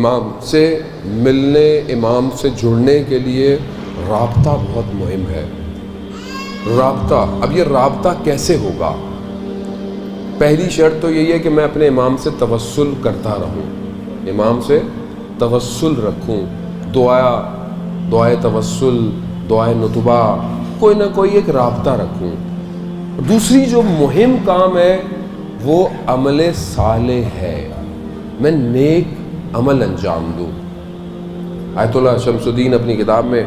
امام سے ملنے، امام سے جڑنے کے لیے رابطہ بہت مہم ہے۔ رابطہ، اب یہ رابطہ کیسے ہوگا؟ پہلی شرط تو یہی ہے کہ میں اپنے امام سے توسل کرتا رہوں، امام سے توسل رکھوں، دعائے توسل، دعائے نطبہ، کوئی نہ کوئی ایک رابطہ رکھوں۔ دوسری جو مہم کام ہے وہ عمل صالح ہے، میں نیک عمل انجام دوں۔ آیت اللہ شمس الدین اپنی کتاب میں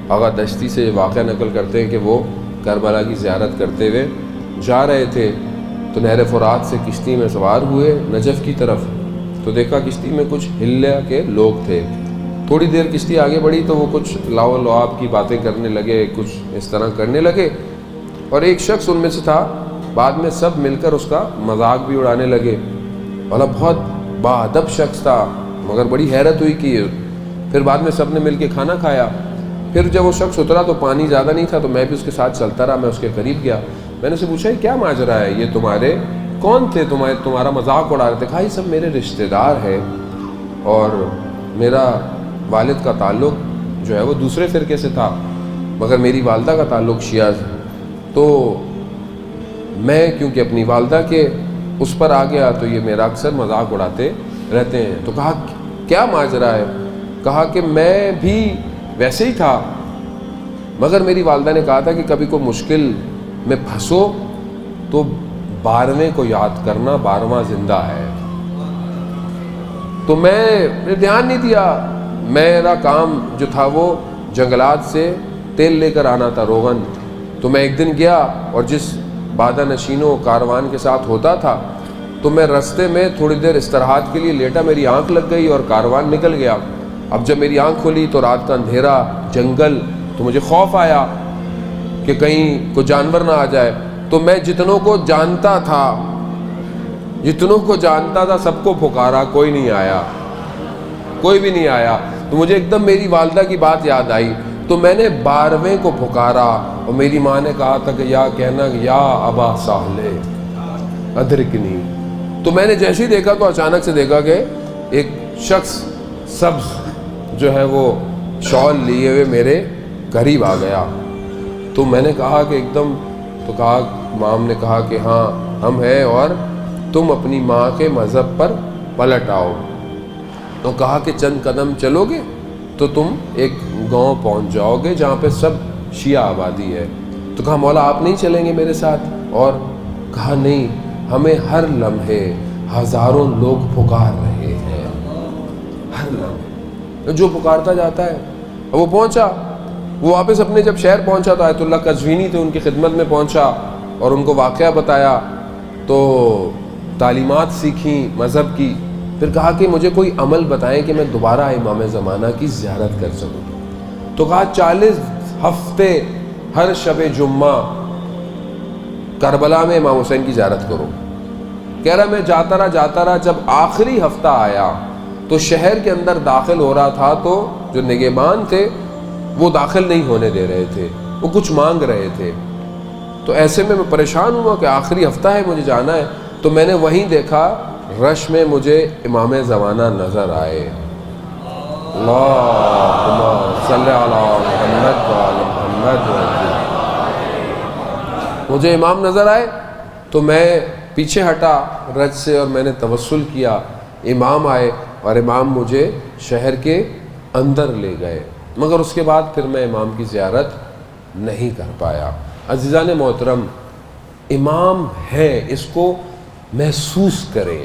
آغا دشتی سے واقعہ نقل کرتے ہیں کہ وہ کربلا کی زیارت کرتے ہوئے جا رہے تھے تو نہر فرات سے کشتی میں سوار ہوئے نجف کی طرف، تو دیکھا کشتی میں کچھ حلیہ کے لوگ تھے۔ تھوڑی دیر کشتی آگے بڑھی تو وہ کچھ لاو لعاب کی باتیں کرنے لگے، کچھ اس طرح کرنے لگے، اور ایک شخص ان میں سے تھا، بعد میں سب مل کر اس کا مذاق بھی اڑانے لگے۔ والا بہت باادب شخص تھا، مگر بڑی حیرت ہوئی کہ پھر بعد میں سب نے مل کے کھانا کھایا۔ پھر جب وہ شخص اترا تو پانی زیادہ نہیں تھا، تو میں بھی اس کے ساتھ چلتا رہا، میں اس کے قریب گیا، میں نے اسے پوچھا یہ کیا ماجرا ہے، یہ تمہارے کون تھے، تمہارا مذاق اڑا رہے تھے؟ کہا یہ سب میرے رشتہ دار ہے، اور میرا والد کا تعلق جو ہے وہ دوسرے فرقے سے تھا، مگر میری والدہ کا تعلق شیعہ سے، تو میں کیونکہ اپنی والدہ کے اس پر آ گیا تو یہ میرا اکثر مذاق اڑاتے رہتے ہیں۔ تو کہا کیا ماجرا ہے؟ کہا کہ میں بھی ویسے ہی تھا، مگر میری والدہ نے کہا تھا کہ کبھی کوئی مشکل میں پھنسو تو 12ویں کو یاد کرنا، 12واں زندہ ہے۔ تو میں نے دھیان نہیں دیا، میرا کام جو تھا وہ جنگلات سے تیل لے کر آنا تھا، روغن، تو میں ایک دن گیا اور جس بادہ نشینوں کاروان کے ساتھ ہوتا تھا تو میں رستے میں تھوڑی دیر استراحت کے لیے لیٹا، میری آنکھ لگ گئی اور کاروان نکل گیا۔ اب جب میری آنکھ کھلی تو رات کا اندھیرا، جنگل، تو مجھے خوف آیا کہ کہیں کوئی جانور نہ آ جائے، تو میں جتنوں کو جانتا تھا سب کو پکارا، کوئی نہیں آیا، کوئی بھی نہیں آیا۔ تو مجھے ایک دم میری والدہ کی بات یاد آئی، تو میں نے 12ویں کو پکارا، اور میری ماں نے کہا تھا کہ کہنا یا ابا صالح ادرکنی۔ تو میں نے جیسے ہی دیکھا تو اچانک سے دیکھا کہ ایک شخص سبز جو ہے وہ شال لیے ہوئے میرے قریب آ گیا۔ تو میں نے کہا کہ ایک دم، تو کہا، امام نے کہا کہ ہاں ہم ہیں اور تم اپنی ماں کے مذہب پر پلٹ آؤ۔ تو کہا کہ چند قدم چلو گے تو تم ایک گاؤں پہنچ جاؤ گے جہاں پہ سب شیعہ آبادی ہے۔ تو کہا مولا آپ نہیں چلیں گے میرے ساتھ؟ اور کہا نہیں، ہمیں ہر لمحے ہزاروں لوگ پکار رہے ہیں، ہر لمحے جو پکارتا جاتا ہے۔ وہ پہنچا، وہ واپس اپنے جب شہر پہنچا تو آیت اللہ قزوینی تھے، ان کی خدمت میں پہنچا اور ان کو واقعہ بتایا، تو تعلیمات سیکھیں مذہب کی۔ پھر کہا کہ مجھے کوئی عمل بتائیں کہ میں دوبارہ امام زمانہ کی زیارت کر سکوں۔ تو کہا 40 ہفتے ہر شب جمعہ کربلا میں امام حسین کی زیارت کرو۔ کہہ رہا میں جاتا رہا، جب آخری ہفتہ آیا تو شہر کے اندر داخل ہو رہا تھا تو جو نگہبان تھے وہ داخل نہیں ہونے دے رہے تھے، وہ کچھ مانگ رہے تھے۔ تو ایسے میں پریشان ہوا کہ آخری ہفتہ ہے، مجھے جانا ہے۔ تو میں نے وہیں دیکھا رش میں مجھے امام زمانہ نظر آئے۔ اللہم صلی علی محمد و علی محمد۔ مجھے امام نظر آئے تو میں پیچھے ہٹا رج سے اور میں نے توسل کیا۔ امام آئے اور امام مجھے شہر کے اندر لے گئے، مگر اس کے بعد پھر میں امام کی زیارت نہیں کر پایا۔ عزیزان محترم، امام ہے، اس کو محسوس کریں۔